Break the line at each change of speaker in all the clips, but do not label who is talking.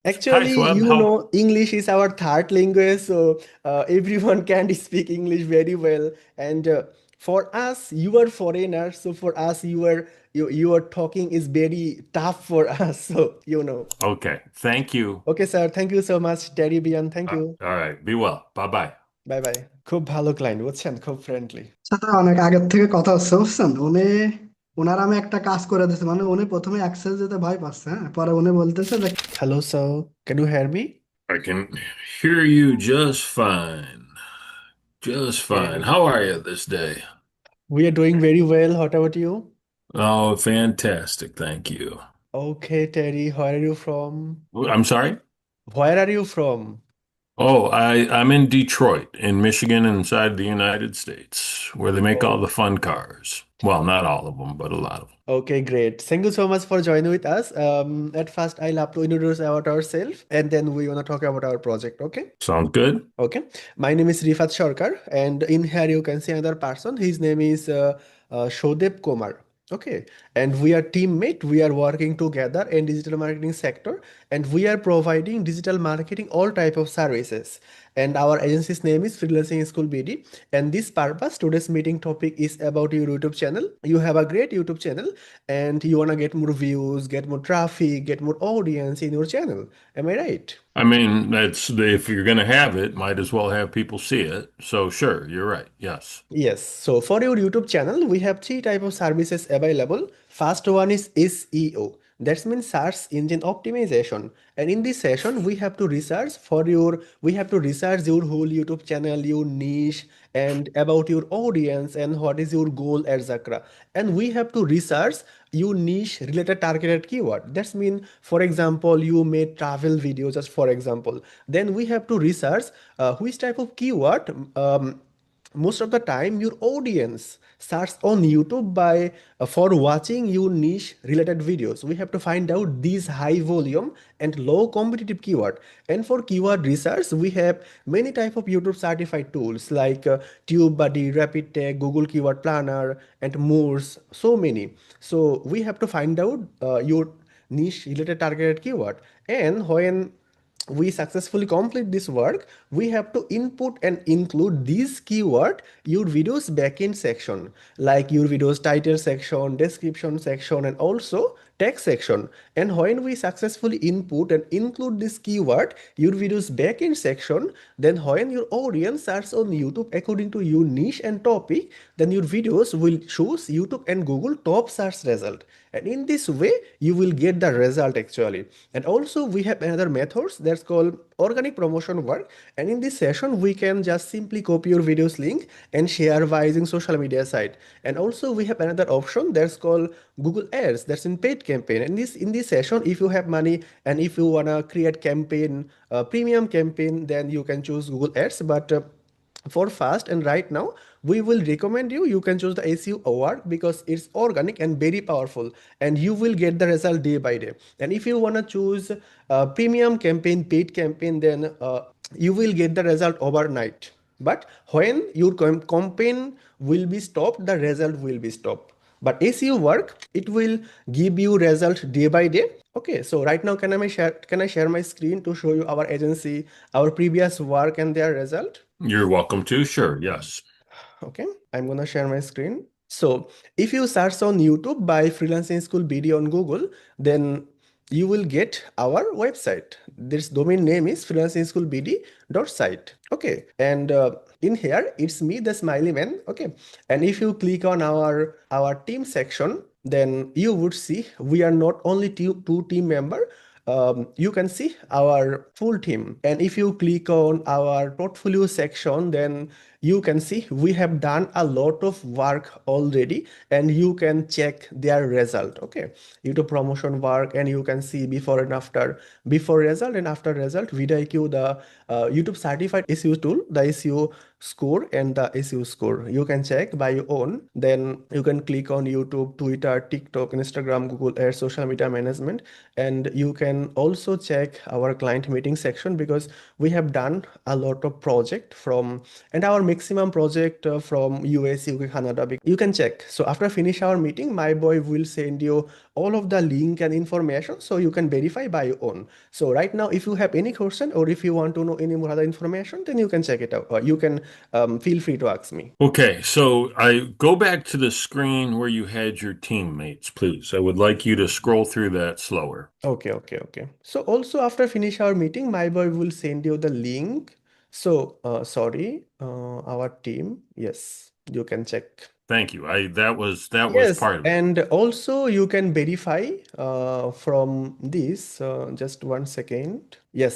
Hi,
Actually,
Swab. How?
English is our third language, so everyone can speak English very well. And for us, you are foreigner, so for us, you are talking is very tough for us. So.
Okay. Thank you.
Okay, sir. Thank you so much, Terry Bian. Thank you.
All right. Be well. Bye bye.
Bye bye. খুব ভালো client বুঝছেন, খুব friendly.
সাথে অনেক আগের থেকে কথা হচ্ছে বুঝছেন ওনার আমি একটা কাজ করে দিচ্ছি, মানে উনি প্রথমে অ্যাক্সেস দিতে ভয় পাচ্ছে, হ্যাঁ, পরে উনি বলতেছে যে
Hello, sir. Can you hear me?
I can hear you just fine. Just fine.
Okay.
How are you this day?
We are doing very well. What about you?
Oh, fantastic. Thank you.
Okay, Terry, where are you from?
I'm sorry?
Where are you from?
Oh, I'm in Detroit, in Michigan, inside the United States, where they make all
Oh,
the fun cars. Well, not all of them, but a lot of them.
okay, great. Thank you so much for joining with us. At first, I'll have to introduce about ourselves, and then we wanna talk about our project. Okay?
Sounds good?
Okay. My name is Rifat Sarkar, and in here you can see another person. His name is Shodep Kumar. Okay, and we are teammate. We are working together in digital marketing sector, and we are providing digital marketing all type of services. And our agency's name is Freelancing School BD. And this purpose, today's meeting topic is about your YouTube channel. You have a great YouTube channel, and you wanna get more views, get more traffic, get more audience in your channel. Am I right?
I mean, if you're going to have it, might as well have people see it. So sure, you're right. Yes.
Yes, so for your YouTube channel, we have three type of services available. First one is SEO. That means search engine optimization. And in this session, we have to research your whole YouTube channel, your niche, and about your audience and what is your goal, etc. And we have to research your niche related targeted keyword. That's mean, for example, you made travel video, just for example. Then we have to research which type of keyword most of the time your audience search on YouTube by for watching your niche related videos. We have to find out these high volume and low competitive keyword. And for keyword research, we have many type of YouTube certified tools like TubeBuddy, Rapid Tag, Google Keyword Planner, and more. So many. So we have to find out your niche related targeted keyword. And when we successfully complete this work, we have to input and include these keyword your videos backend section, like your videos title section, description section, and also text section. And when we successfully input and include this keyword your videos backend section, then when your audience search on YouTube according to your niche and topic, then your videos will choose YouTube and Google top search result. And in this way you will get the result actually. And also we have another methods that's called organic promotion work. And in this session we can just simply copy your videos link and share by using social media site. And also we have another option that's called Google Ads, that's in paid campaign. And this in this session, if you have money and if you wanna create campaign, premium campaign, then you can choose Google Ads. But for fast and right now we will recommend you can choose the SEO award because it's organic and very powerful, and you will get the result day by day. And if you want to choose premium campaign, paid campaign, then you will get the result overnight. But when your campaign will be stopped, the result will be stopped. But SEO work, it will give you result day by day. Okay, so right now can I share my screen to show you our agency, our previous work and their result?
You're welcome to. Sure. Yes.
Okay, I'm gonna share my screen. So if you search on YouTube by Freelancing School BD on Google, then you will get our website. This domain name is freelancingschoolbd.site. Okay, and in here it's me, the smiley man. Okay, and if you click on our team section, then you would see we are not only two team member. You can see our full team. And if you click on our portfolio section, then you can see we have done a lot of work already, and you can check their result. Okay, YouTube promotion work, and you can see before and after, before result and after result, vidIQ, the YouTube certified SEO tool, the SEO score and the SEO score you can check by your own. Then you can click on YouTube, Twitter, TikTok, Instagram, Google Ads, social media management. And you can also check our client meeting section because we have done a lot of project from, and our maximum project from US, UK, Canada. You can check. So after finish our meeting, my boy will send you all of the link and information so you can verify by your own. So right now, if you have any question or if you want to know any more other information, then you can check it out. Or you can feel free to ask me.
Okay, so I go back to the screen where you had your teammates, please. I would like you to scroll through that slower.
Okay, okay, okay. So also after finish our meeting, my boy will send you the link. So sorry, our team. Yes, you can check.
Thank you. That was
Yes,
part of it.
and also you can verify from this. Just 1 second. Yes,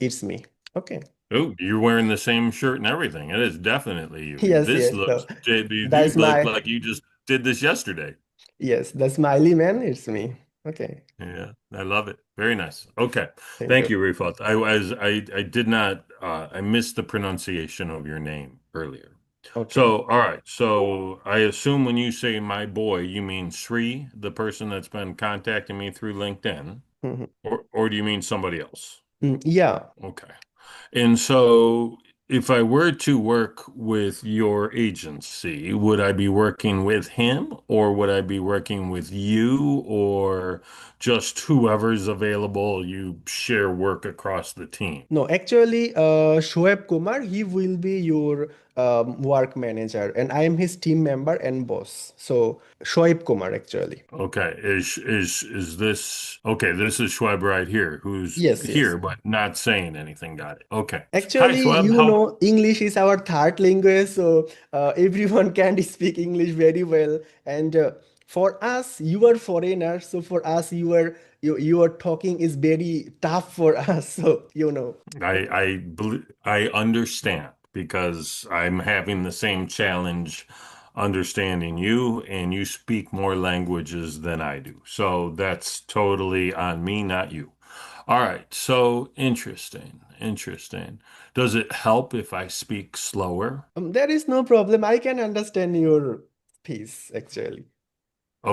it's me. Okay.
Oh, you're wearing the same shirt and everything. It is definitely you.
Yes,
This
yes. So
looks, you
that's
look
my
like you just did this yesterday.
yes, the smiley man. It's me. Okay.
Yeah, I love it. Very nice. Okay.
Thank
Thank
you.
you, Rifat. I did not I missed the pronunciation of your name earlier.
Okay.
So, all right. So, I assume when you say my boy, you mean Sri, the person that's been contacting me through LinkedIn,
Mhm.
or do you mean somebody else?
Yeah.
Okay. And so, if I were to work with your agency, would I be working with him or would I be working with you or just whoever's available? You share work across the team.
No, actually, Shoaib Kumar, he will be your work manager, and I am his team member and boss. So Shoaib Kumar, actually.
Okay, is this okay? This is Schweb right here, who's
Yes, yes.
here but not saying anything. Got it. Okay. Hi,
Actually,
Schweb. How?
English is our third language, so everyone can speak English very well. And for us, you are foreigner, so for us, you are talking is very tough for us. So
I understand because I'm having the same challenge understanding you, and you speak more languages than I do. So that's totally on me, not you. All right. So interesting. Interesting. Does it help if I speak slower?
There is no problem. I can understand your piece actually.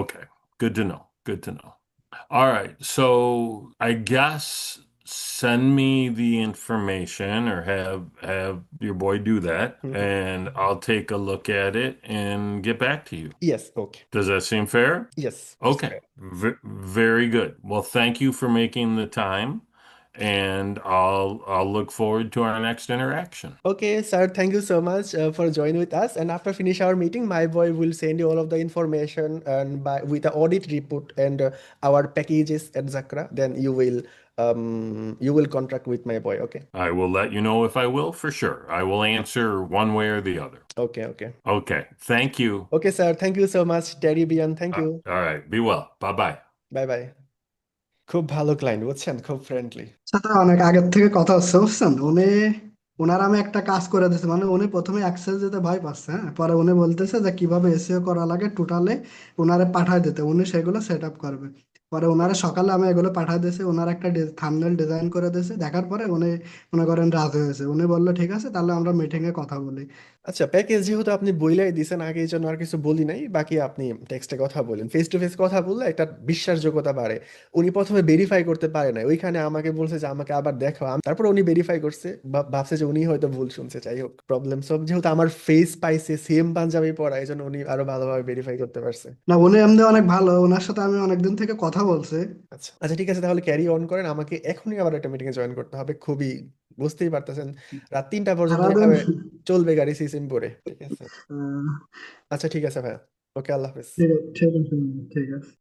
Okay. Good to know. Good to know. All right. So I guess send me the information or have your boy do that
Mhm.
and I'll take a look at it and get back to you.
Yes, okay.
Does that seem fair?
Yes, it's
Okay.
fair.
Very good. Well, thank you for making the time and I'll look forward to our next interaction.
Okay, sir, thank you so much for joining with us. And after finish our meeting, my boy will send you all of the information and by with the audit report and our packages, etc. Then you will contract with my boy. Okay.
I will let you know if I will for sure. I will answer one way or the other.
Okay, okay.
Okay. Thank you.
Okay, sir. Thank you so much, Terry Bian. Thank you.
All right. Be well. Bye bye.
Bye bye. খুব ভালো client বুঝছেন, খুব friendly.
সাথে অনেক আগের থেকে কথা হচ্ছে বুঝছেন। ওনার আমি একটা কাজ করে দিয়েছি, মানে উনি প্রথমে অ্যাক্সেস দিতে ভয় পাচ্ছে, হ্যাঁ, পরে উনি বলতেছে যে কিভাবে এসইও করা লাগে টোটালে ওনারে পাঠায় দিতে, উনি সেগুলো সেট আপ করবে। পরে ওনারা সকালে আমি এগুলো পাঠায় দিয়েছি, ওনার একটা থাম্বনেল ডিজাইন করে দিয়েছে, দেখার পরে উনি মনে করেন রাজি হয়েছে, উনি বললো ঠিক আছে তাহলে আমরা মিটিং এ কথা বলি।
আচ্ছা, প্যাকেজ যেহেতু আপনি বইলাই দিছেন আগে, এই জন্য আর কিছু বলি নাই। বাকি আপনি টেক্সটে কথা বলেন, ফেস টু ফেস কথা বললে একটা বিশ্বাসযোগ্যতা বাড়ে। উনি প্রথমে ভেরিফাই করতে পারে না, ওইখানে আমাকে বলছে যে আমাকে আবার দেখাও। তারপর উনি ভেরিফাই করছে, ভাবছে যে উনি হয়তো ভুল শুনছে। যাই হোক, প্রবলেম সব। যেহেতু আমার ফেস পাইছে সেম পাঞ্জাবি পরা, এই জন্য উনি আরো ভালোভাবে ভেরিফাই করতে পারছে।
না, উনি এমনি অনেক ভালো, ওনার সাথে আমি অনেকদিন থেকে কথা বলছি।
আচ্ছা আচ্ছা, ঠিক আছে, তাহলে ক্যারি অন করেন। আমাকে এখনই আবার একটা মিটিংয়ে জয়েন করতে হবে, খুবই বুঝতেই পারতেছেন, রাত 3টা পর্যন্ত
সারাদিন
এভাবে চলবে গাড়ি সিসিম পরে। ঠিক আছে।
আহ,
আচ্ছা ঠিক আছে ভাইয়া। ওকে, আল্লাহ হাফেজ।
ঠিক আছে, ঠিক আছে, ঠিক আছে।